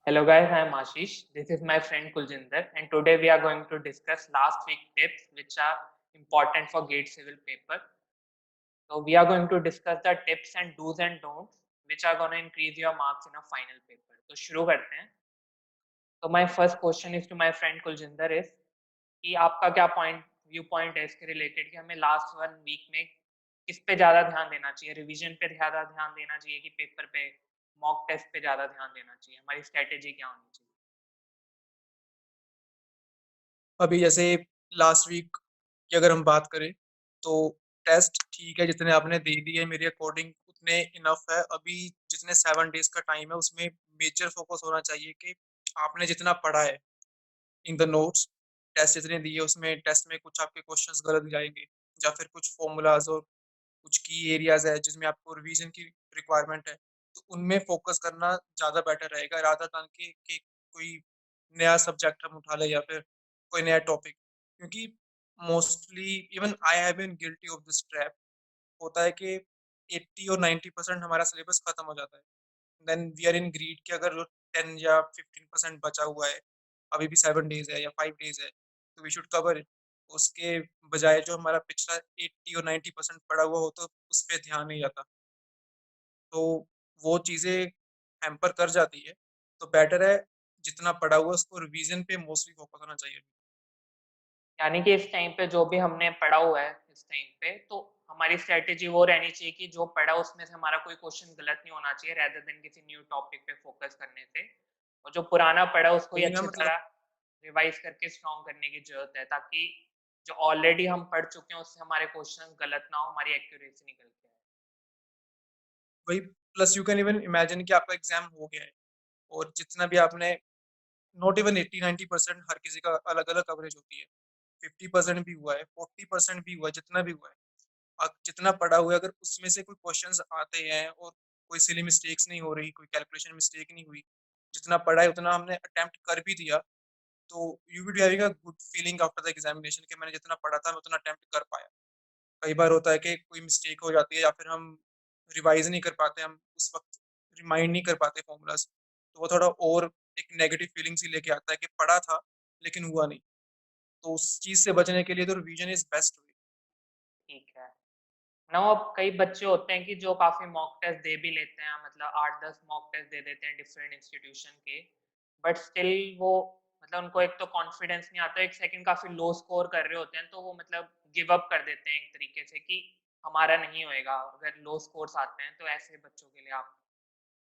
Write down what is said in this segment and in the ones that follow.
Hello guys, I am Ashish. This is my friend Kuljinder, and today we are going to discuss last week tips which are important for GATE civil paper. So we are going to discuss the tips and do's and don'ts which are going to increase your marks in a final paper. तो शुरू करते हैं. So my first question is to my friend Kuljinder is कि आपका क्या view point है इसके related कि हमें लास्ट 1 वीक में किस पे ज्यादा ध्यान देना चाहिए, रिवीजन पे ज्यादा ध्यान देना चाहिए कि पेपर पे, मॉक टेस्ट पे ज्यादा ध्यान देना चाहिए, हमारी स्ट्रेटेजी क्या होनी चाहिए? अभी जैसे लास्ट वीक की अगर हम बात करें तो टेस्ट ठीक है, जितने आपने दे दिए मेरे अकॉर्डिंग उतने इनफ है। अभी जितने 7 डेज का टाइम है उसमें मेजर फोकस होना चाहिए कि आपने जितना पढ़ा है इन द नोट्स, टेस्ट जितने दिए उसमें टेस्ट में कुछ आपके क्वेश्चंस गलत जाएंगे या फिर कुछ फॉर्मूलाज और कुछ की एरियाज है जिसमें आपको रिवीजन की रिक्वायरमेंट है, तो उनमें फोकस करना ज़्यादा बेटर रहेगा रादर देन कि कोई नया सब्जेक्ट हम उठा लें या फिर कोई नया टॉपिक। क्योंकि mostly even I have been guilty of this trap. होता है कि 80 और 90% हमारा सिलेबस खत्म हो जाता है, then we are in greed कि अगर 10 या 15% बचा हुआ है, अभी भी 7 डेज है या 5 डेज है, तो वी शुड कवर इट। उसके बजाय जो हमारा पिछला 80 और 90% पड़ा हुआ हो तो उस पर ध्यान नहीं जाता, तो वो चीज़ें हैम्पर कर जाती है। तो बेटर है जितना पड़ा हुआ है उसको रिवीजन पे मोस्टली फोकस होना चाहिए। यानी कि इस टाइम पे जो भी हमने पढ़ा हुआ है इस टाइम पे, तो हमारी स्ट्रेटेजी वो रहनी चाहिए कि जो पढ़ा उसमें से हमारा कोई क्वेश्चन गलत नहीं होना चाहिए, रेदर देन किसी न्यू टॉपिक पे फोकस करने से। और जो पुराना पढ़ा उसको ही वही ना, अच्छी मतलब तरह रिवाइज करके स्ट्रॉन्ग करने की जरूरत है, ताकि जो ऑलरेडी हम पढ़ चुके हैं उससे हमारे क्वेश्चन गलत ना हो, हमारी एक्यूरेसी निकल के आए। वही। Plus you can even imagine कि आपका एग्जाम हो गया है और जितना भी आपने, नॉट इवन 80-90%, हर किसी का अलग अलग कवरेज होती है। 50% भी हुआ है, 40% भी हुआ है, जितना भी हुआ है, जितना पढ़ा हुआ है अगर उसमें से कोई क्वेश्चंस आते हैं और कोई सिली मिस्टेक्स नहीं हो रही, कोई कैलकुलेशन मिस्टेक नहीं हुई, जितना पढ़ा है उतना हमने अटेम्प्ट कर भी दिया, तो you will be having a good feeling after the examination कि मैंने जितना पढ़ा था मैं उतना अटेम्प्ट कर पाया। कई बार होता है कि कोई मिस्टेक हो जाती है या फिर हम रिवाइज नहीं कर पाते, हम उस वक्त रिमाइंड नहीं कर पाते फॉर्मूलाज, तो वो थोड़ा और एक नेगेटिव फीलिंग्स ही लेके आता है कि पढ़ा था लेकिन हुआ नहीं। तो उस चीज से बचने के लिए तो रिवीजन इज बेस्ट वे। ठीक है ना। अब कई बच्चे होते हैं कि जो काफी मॉक टेस्ट दे भी लेते हैं, मतलब 8-10 मॉक टेस्ट दे देते हैं डिफरेंट इंस्टीट्यूशन के, बट स्टिल वो, मतलब उनको एक तो कॉन्फिडेंस नहीं आता, एक सेकंड काफी लो स्कोर कर रहे होते हैं, तो वो मतलब गिव अप कर देते हैं एक तरीके से कि हमारा नहीं होएगा अगर लो स्कोर्स आते हैं। तो ऐसे बच्चों के लिए आप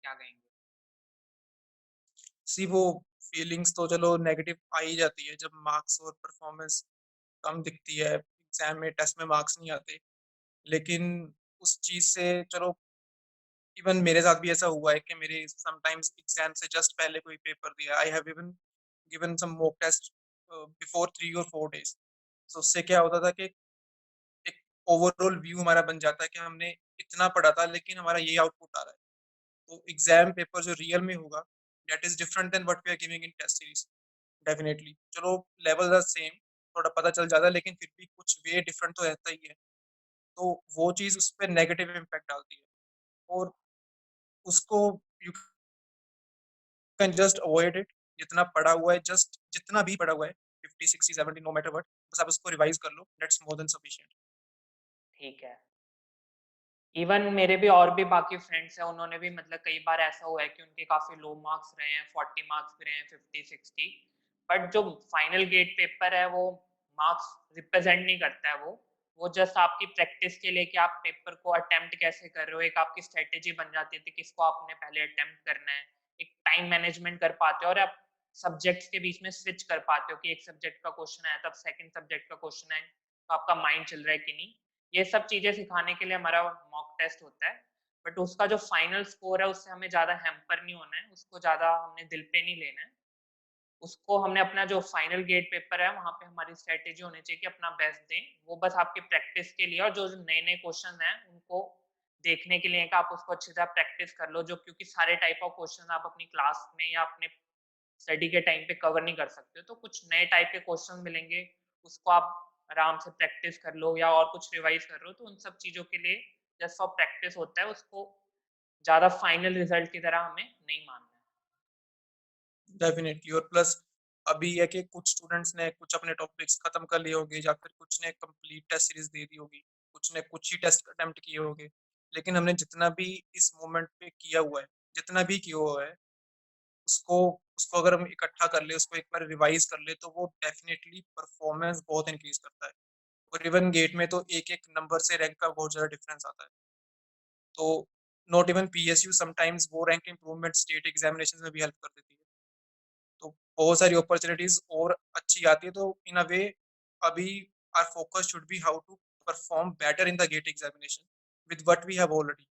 क्या कहेंगे? सी वो फीलिंग्स तो चलो नेगेटिव आ ही जाती है जब मार्क्स और परफॉर्मेंस कम दिखती है, एग्जाम में टेस्ट में मार्क्स नहीं आते। लेकिन उस चीज से चलो, इवन मेरे साथ भी ऐसा हुआ है कि मेरे समटाइम्स एग्जाम से जस्ट पहले कोई पेपर दिया, I have even given some mock test before 3 और 4 डेज। तो उससे क्या होता था कि एक ओवरऑल व्यू हमारा बन जाता है कि हमने इतना पढ़ा था लेकिन हमारा ये आउटपुट आ रहा है। तो एग्जाम पेपर जो रियल में होगा, that is different than what we are giving in test series. Definitely चलो, लेवल आर सेम, थोड़ा पता चल जाता है लेकिन फिर भी कुछ वे डिफरेंट तो रहता ही है। तो वो चीज उस पर नेगेटिव इम्पैक्ट डालती है, और उसको you can just avoid it. जितना पढ़ा हुआ है, जस्ट जितना भी पढ़ा हुआ है, 50, 60, 70, नो मैटर वट, बस आप उसको रिवाइज कर लो, दैट्स मोर देन सफिशिएंट। ठीक है। इवन मेरे भी और भी बाकी फ्रेंड्स हैं, उन्होंने भी मतलब कई बार ऐसा हुआ है कि उनके काफी लो मार्क्स रहे हैं, 40 मार्क्स भी रहे हैं, 50-60, बट जो फाइनल गेट पेपर है वो मार्क्स रिप्रेजेंट नहीं करता है। वो जस्ट आपकी प्रैक्टिस के लिए कि आप पेपर को अटेम्प्ट कैसे कर रहे हो, एक आपकी स्ट्रेटेजी बन जाती है कि किसको आपने पहले अटेम्प्ट करना है, एक टाइम मैनेजमेंट कर पाते हो, और आप सब्जेक्ट्स के बीच में स्विच कर पाते हो कि एक सब्जेक्ट का क्वेश्चन आया तब सेकंड सब्जेक्ट का क्वेश्चन है, तो आपका माइंड चल रहा है कि नहीं। ये सब चीजें सिखाने के लिए हमारा मॉक टेस्ट होता है, बट उसका जो फाइनल स्कोर है उससे हमें ज्यादा हैम्पर नहीं होना है, उसको ज्यादा हमने दिल पे नहीं लेना है। उसको हमने अपना जो फाइनल गेट पेपर है वहां पे हमारी स्ट्रेटेजी होनी चाहिए कि अपना बेस्ट दें, वो बस आपकी प्रैक्टिस के लिए, और जो नए नए क्वेश्चन हैं उनको देखने के लिए कि आप उसको अच्छी तरह प्रैक्टिस कर लो, जो क्योंकि सारे टाइप ऑफ क्वेश्चन आप अपनी क्लास में या अपने स्टडी के टाइम पे कवर नहीं कर सकते हो, तो कुछ नए टाइप के क्वेश्चन मिलेंगे, उसको आप आराम से प्रैक्टिस कर लो, या और कुछ रिवाइज कर लो, तो उन सब चीज़ों के लिए जस्ट फॉर प्रैक्टिस होता है, उसको ज़्यादा फाइनल रिजल्ट की तरह हमें नहीं मानना है। डेफिनेटली। और प्लस अभी है कि कुछ स्टूडेंट्स ने कुछ अपने टॉपिक्स खत्म कर लिए होंगे, या फिर कुछ ने कंप्लीट टेस्ट सीरीज दे दी होगी, कुछ ने कुछ ही टेस्ट अटेम्प्ट किए होंगे। लेकिन हमने जितना भी इस मोमेंट पे किया हुआ है, जितना भी किया हुआ है, उसको उसको अगर हम इकट्ठा कर ले, उसको एक बार रिवाइज कर ले, तो वो डेफिनेटली परफॉर्मेंस बहुत इंक्रीज करता है। और इवन गेट में तो एक एक नंबर से रैंक का बहुत ज्यादा डिफरेंस आता है। तो नॉट इवन पीएसयू, समटाइम्स वो रैंक इंप्रूवमेंट स्टेट एग्जामिनेशन में भी हेल्प कर देती है। तो बहुत सारी अपॉर्चुनिटीज और अच्छी आती है। तो इन अ वे अभी our focus should be how to perform better in the GATE examination with what we have already.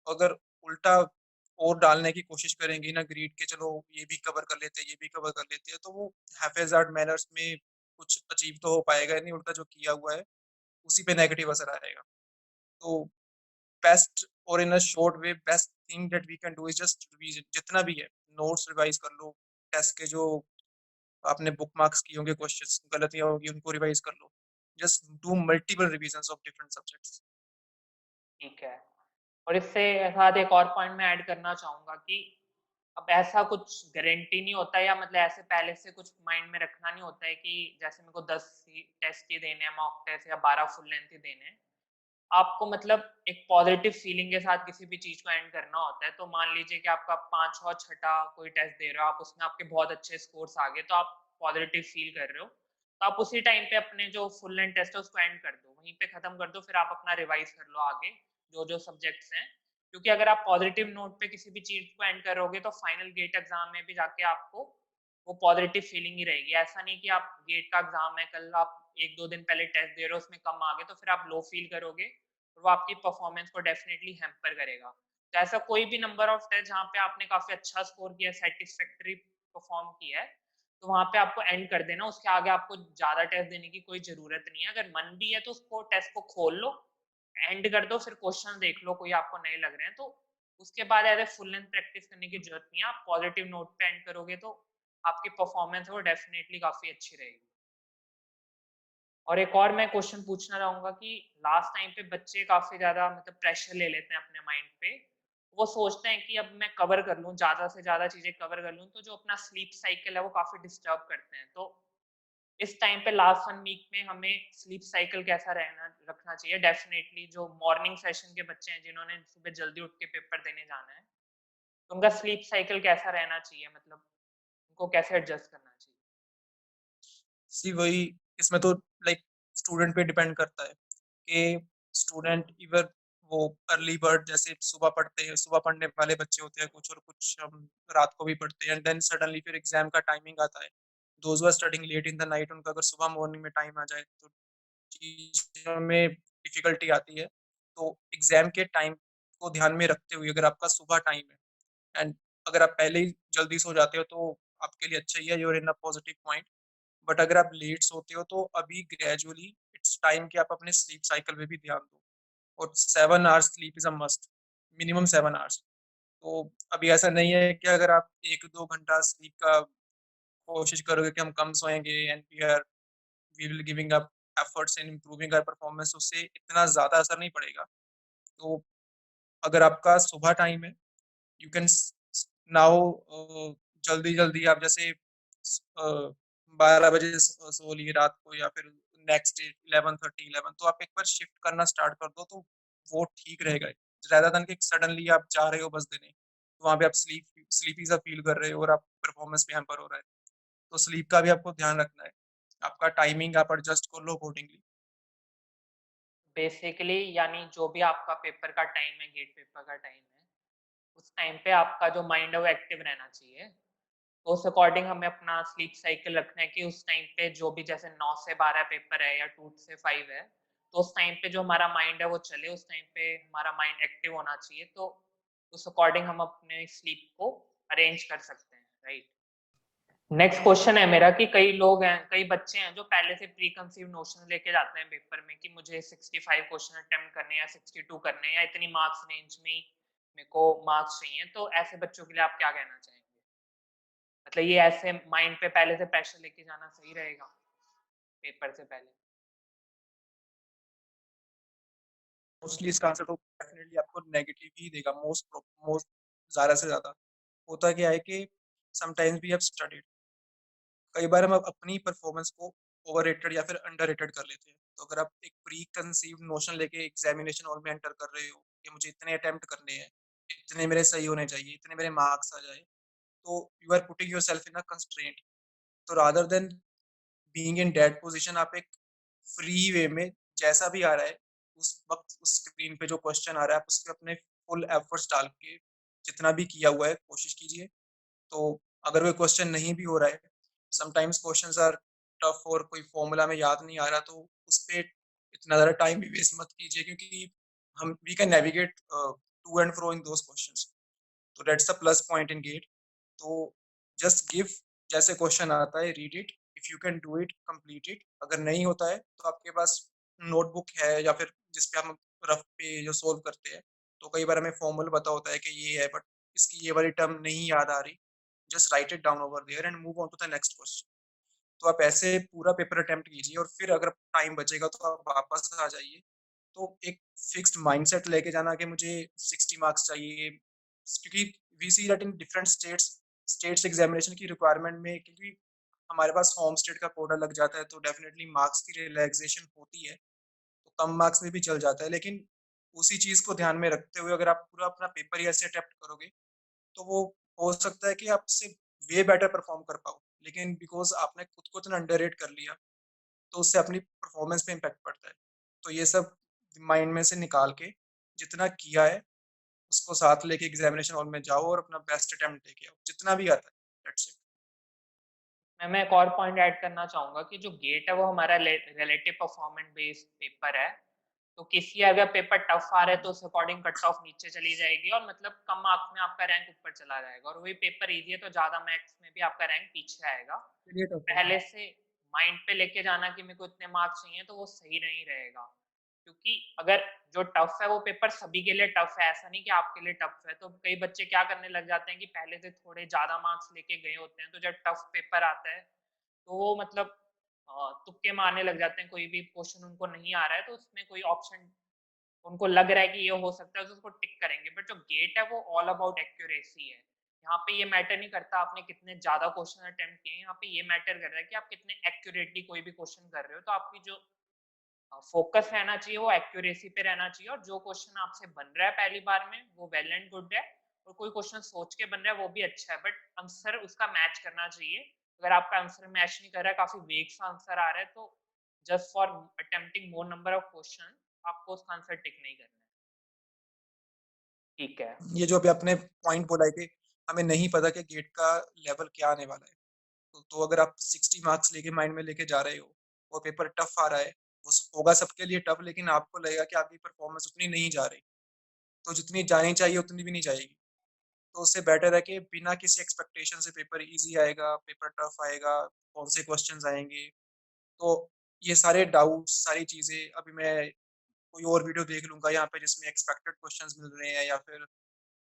अगर उल्टा और डालने की कोशिश करेंगे ना ग्रीड के, चलो ये भी कवर कर लेते हैं, ये भी कवर कर लेते हैं, तो वो हैफेजार्ड मैनर्स में कुछ अचीव तो हो पाएगा नहीं, उल्टा जो किया हुआ है उसी पे नेगेटिव असर आएगा। तो बेस्ट, और in a short way, best thing that we can do is just revision. जितना भी है नोट्स रिवाइज कर लो, टेस्ट के जो आपने बुक मार्क्स किए होंगे, क्वेश्चंस गलतियां होगी उनको रिवाइज कर लो। Just do multiple revision of different subjects. ठीक है। और इससे साथ एक और पॉइंट मैं ऐड करना चाहूँगा कि अब ऐसा कुछ गारंटी नहीं होता, या मतलब ऐसे पहले से कुछ माइंड में रखना नहीं होता है कि जैसे मेरे को 10 ही टेस्ट ही देने हैं, मॉक टेस्ट या 12 फुल लेंथ ही देने हैं। आपको मतलब एक पॉजिटिव फीलिंग के साथ किसी भी चीज़ को एंड करना होता है। तो मान लीजिए कि आपका 5वाँ, छठा कोई टेस्ट दे रहे हो, आप उसमें आपके बहुत अच्छे स्कोर्स आ गए, तो आप पॉजिटिव फील कर रहे हो। तो आप उसी टाइम पे अपने जो फुल लेंथ टेस्ट है उसको एंड कर दो, वहीं पे खत्म कर दो, फिर आप अपना रिवाइज कर लो आगे जो-जो सब्जेक्ट्स हैं। क्योंकि अगर आप पॉजिटिव नोट पे किसी भी चीज़ को एंड करोगे तो फाइनल गेट एग्ज़ाम में भी जाके आपको वो पॉजिटिव फीलिंग ही रहेगी। ऐसा नहीं कि आप गेट का एग्ज़ाम है, कल आप 1-2 दिन पहले टेस्ट दे रहे हो, उसमें कम आ गए, तो फिर आप लो फील करोगे और वो आपकी परफॉर्मेंस को डेफिनेटली हैम्पर करेगा। तो ऐसा कोई भी नंबर ऑफ टेस्ट जहाँ पे आपने काफ़ी अच्छा स्कोर किया, सैटिस्फैक्टरी परफॉर्म किया है, तो वहाँ पे आपको एंड कर देना। उसके आगे आपको ज़्यादा टेस्ट देने की कोई ज़रूरत नहीं है। अगर मन भी है तो उसको टेस्ट को खोल लो, एंड कर दो, फिर क्वेश्चन देख लो कोई आपको नए लग रहे हैं तो उसके बाद as a full length practice करने की ज़रूरत नहीं है। आप पॉजिटिव नोट पे एंड करोगे तो आपकी परफॉर्मेंस है वो डेफिनेटली काफ़ी अच्छी रहेगी। और एक और मैं क्वेश्चन पूछना चाहूँगा कि लास्ट टाइम पे बच्चे काफ़ी ज़्यादा मतलब प्रेशर ले लेते हैं अपने माइंड पे। वो सोचते हैं कि अब मैं कवर कर लूँ, ज़्यादा से ज़्यादा चीज़ें कवर कर लूँ, तो जो अपना स्लीप साइकिल है वो काफ़ी डिस्टर्ब करते हैं। तो इस टाइम पे लास्ट 1 वीक में हमें स्लीप साइकिल कैसा रहना रखना चाहिए? डेफ़िनेटली जो मॉर्निंग सेशन के बच्चे हैं जिन्होंने सुबह जल्दी उठ के पेपर देने जाना है, तो उनका स्लीप साइकिल कैसा रहना चाहिए? मतलब उनको कैसे एडजस्ट करना चाहिए? सी वही, इसमें तो लाइक स्टूडेंट पे डिपेंड करता है कि स्टूडेंट इवर वो अर्ली बर्ड, जैसे सुबह पढ़ते हैं, सुबह पढ़ने वाले बच्चे होते हैं कुछ, और कुछ रात को भी पढ़ते हैं, एंड देन सडनली फिर एग्जाम का टाइमिंग आता है। Those are studying late in the night, उनका अगर सुबह मॉर्निंग में टाइम आ जाए तो चीज़ों में डिफिकल्टी आती है। तो एग्जाम के टाइम को ध्यान में रखते हुए अगर आपका सुबह टाइम है, एंड अगर आप पहले ही जल्दी सो जाते हो तो आपके लिए अच्छा ही है, you're in a positive point. But अगर आप लेट सोते हो तो अभी ग्रेजुअली इट्स टाइम कि आप अपने स्लीप साइकिल पे भी ध्यान दो। और 7 hours sleep is a must, minimum 7 hours. तो अभी ऐसा नहीं है कि अगर आप 1-2 घंटा स्लीप का कोशिश करोगे कि हम कम सोएंगे and we will giving up efforts in improving our performance, उससे इतना ज़्यादा असर नहीं पड़ेगा। तो अगर आपका सुबह टाइम है, यू कैन नाउ जल्दी जल्दी आप जैसे 12 बजे सो लिए रात को, या फिर नेक्स्ट डे 11:30 11, तो आप एक बार शिफ्ट करना स्टार्ट कर दो, तो वो ठीक रहेगा। rather than कि सडनली आप जा रहे हो बस देने, तो वहाँ पे आप स्लीपी सा फील कर रहे हो और आप परफॉर्मेंस पे हैम्पर हो रहा है। तो स्लीप का भी आपको ध्यान रखना है, आपका टाइमिंग आप एडजस्ट कर लो अकॉर्डिंगली। बेसिकली यानी जो भी आपका पेपर का टाइम है, गेट पेपर का टाइम है, उस टाइम पे आपका जो माइंड है वो एक्टिव रहना चाहिए। तो उस अकॉर्डिंग हमें अपना स्लीप साइकिल रखना है कि उस टाइम पे जो भी जैसे 9 से 12 पेपर है या 2 से 5 है, तो उस टाइम पे जो हमारा माइंड है वो चले, उस टाइम पे हमारा माइंड एक्टिव होना चाहिए। तो उस अकॉर्डिंग हम अपने स्लीप को अरेंज कर सकते हैं, राइट? नेक्स्ट क्वेश्चन है मेरा कि कई लोग हैं, कई बच्चे हैं जो पहले से प्री कंसीव नोशन लेके जाते हैं पेपर में कि मुझे 65 क्वेश्चन अटेम्प्ट करने हैं या 62 करने हैं या इतनी मार्क्स रेंज में ही मेरे को मार्क्स चाहिए। तो ऐसे बच्चों के लिए आप क्या कहना चाहेंगे? मतलब ये ऐसे माइंड पे पहले से प्रेशर लेके जाना सही रहेगा पेपर से पहले? मोस्टली इसका आंसर तो डेफिनेटली आपको नेगेटिव ही देगा, मोस्ट मोस्ट ज़्यादा से ज़्यादा। होता क्या है कि समटाइम्स वी हैव स्टडीड। कई बार हम अपनी परफॉर्मेंस को ओवररेटेड या फिर अंडररेटेड कर लेते हैं। तो अगर आप एक प्री कंसीव्ड नोशन लेके एग्जामिनेशन हॉल में एंटर कर रहे हो कि मुझे इतने अटेम्प्ट करने हैं, इतने मेरे सही होने चाहिए, इतने मेरे मार्क्स आ जाए, तो you are putting yourself in a constraint. तो rather than being in that position, आप एक फ्री वे में जैसा भी आ रहा है उस वक्त उस स्क्रीन पे जो क्वेश्चन आ रहा है आप उसके अपने फुल एफर्ट्स डाल के जितना भी किया हुआ है कोशिश कीजिए। तो अगर कोई क्वेश्चन नहीं भी हो रहा है, समटाइम्स क्वेश्चंस आर टफ और कोई फॉर्मूला में याद नहीं आ रहा, तो उस पे इतना ज़्यादा टाइम भी वेस्ट मत कीजिए, क्योंकि हम we can navigate to and fro in those questions. तो that's the plus point in GATE. तो जस्ट गिव, जैसे क्वेश्चन आता है read it, if you can do it complete it. अगर नहीं होता है तो आपके पास नोटबुक है या फिर जिस पे हम रफ पे जो सोल्व करते हैं, तो कई बार हमें फॉर्मूला पता होता है कि ये है बट इसकी ये वाली टर्म नहीं याद आ रही, just write it down over there and move on to the next question. तो आप ऐसे पूरा पेपर अटेम्प्ट कीजिए और फिर अगर टाइम बचेगा तो आप वापस आ जाइए। तो एक फिक्स्ड माइंडसेट लेके जाना कि मुझे 60 मार्क्स चाहिए, क्योंकि we see that in different states examination की रिक्वायरमेंट में, क्योंकि हमारे पास होम स्टेट का कोटा लग जाता है तो डेफिनेटली मार्क्स की रिलैक्सेशन होती है, तो कम मार्क्स में भी चल जाता है। लेकिन उसी चीज को ध्यान में रखते हुए अगर आप पूरा अपना पेपर ही ऐसे अटेम्प्ट करोगे तो वो हो सकता है कि आपसे वे बेटर परफॉर्म कर पाओ, लेकिन बिकॉज आपने खुद को इतना अंडररेट कर लिया तो उससे अपनी परफॉर्मेंस पे इम्पैक्ट पड़ता है। तो ये सब माइंड में से निकाल के जितना किया है उसको साथ लेके एग्जामिनेशन हॉल में जाओ और अपना बेस्ट अटेम्प्ट देके आओ, जितना भी आता है। That's it. मैं एक और पॉइंट ऐड करना चाहूँगा कि जो गेट है वो हमारा रिलेटिव परफॉर्मेंस बेस्ड पेपर है। तो किसी अगर पेपर टफ आ रहा है तो उस अकॉर्डिंग कट ऑफ नीचे चली जाएगी और मतलब कम मार्क्स में आपका रैंक ऊपर चला जाएगा, और वही पेपर इजी है तो ज़्यादा मार्क्स में भी आपका रैंक पीछे आएगा। चलिए तो टफ होगा। पहले से माइंड पे लेके जाना कि मेरे को इतने मार्क्स चाहिए तो वो सही नहीं रहेगा, क्योंकि अगर जो टफ है वो पेपर सभी के लिए टफ है, ऐसा नहीं कि आपके लिए टफ है। तो कई बच्चे क्या करने लग जाते हैं कि पहले से थोड़े ज़्यादा मार्क्स लेके गए होते हैं, तो जब टफ पेपर आता है तो वो मतलब तुक्के मारने लग जाते हैं। कोई भी क्वेश्चन उनको नहीं आ रहा है तो उसमें कोई ऑप्शन उनको लग रहा है कि ये हो सकता है तो उसको टिक करेंगे। बट जो गेट है वो ऑल अबाउट एक्यूरेसी है। यहाँ पे ये मैटर नहीं करता आपने कितने ज्यादा क्वेश्चन अटेम्प्ट किए हैं, यहाँ पे ये मैटर कर रहा है कि आप कितने एक्यूरेटली कोई भी क्वेश्चन कर रहे हो। तो आपकी जो फोकस रहना चाहिए वो एक्यूरेसी पे रहना चाहिए, और जो क्वेश्चन आपसे बन रहा है पहली बार में वो वेल एंड गुड है, और कोई क्वेश्चन सोच के बन रहा है वो भी अच्छा है, बट आंसर उसका मैच करना चाहिए। अगर आपका आंसर मैच नहीं कर रहा है, काफी वेग सा आंसर आ रहा है, तो just for attempting more number of question आपको उसका आंसर टिक नहीं करना है। ठीक है। ये जो अभी आपने पॉइंट बोला है कि हमें नहीं पता कि गेट का लेवल क्या आने वाला है, तो अगर आप 60 मार्क्स लेके माइंड में लेके जा रहे हो और पेपर टफ आ रहा है, वो होगा सबके लिए टफ, लेकिन आपको लगेगा कि आपकी परफॉर्मेंस उतनी नहीं जा रही, तो जितनी जानी चाहिए उतनी भी नहीं जाएगी। तो उससे बेटर है कि बिना किसी एक्सपेक्टेशन से पेपर इजी आएगा, पेपर टफ आएगा, कौन से क्वेश्चंस आएंगे, तो ये सारे डाउट्स, सारी चीज़ें अभी मैं कोई और वीडियो देख लूँगा यहाँ पे जिसमें एक्सपेक्टेड क्वेश्चंस मिल रहे हैं, या फिर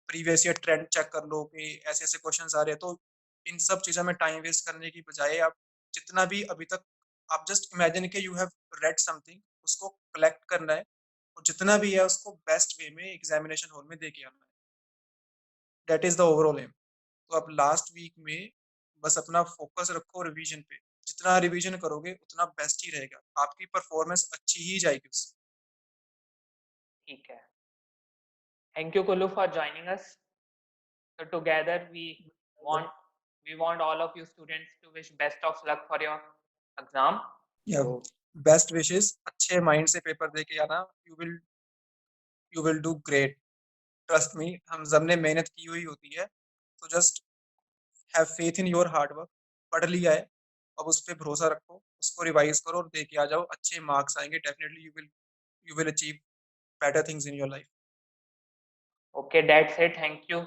प्रीवियस ईयर ट्रेंड चेक कर लो कि ऐसे-ऐसे क्वेश्चंस आ रहे हैं। तो इन सब चीज़ों में टाइम वेस्ट करने की बजाय आप जितना भी अभी तक, आप जस्ट इमेजिन कि यू हैव रेड समथिंग, उसको कलेक्ट करना है और जितना भी है उसको बेस्ट वे में एग्जामिनेशन हॉल में दे के आना है। That is the overall aim. तो आप लास्ट वीक में बस अपना फोकस रखो रिवीजन पे। जितना रिवीजन करोगे उतना बेस्ट ही रहेगा। आपकी परफॉर्मेंस अच्छी ही जाएगी उससे। ठीक है। Thank you Kullu for joining us. So together we want all of you students to wish best of luck for your exam. या So बेस्ट विशेस, अच्छे माइंड से पेपर दे के आना। You will do great, trust me. हम सबने मेहनत की हुई होती है, तो just have faith in your hard work. पढ़ लिया है, अब उस पे भरोसा रखो, उसको रिवाइज करो और दे के आ जाओ। अच्छे मार्क्स आएंगे, definitely you will achieve better things in your life. okay, that's it. Thank you.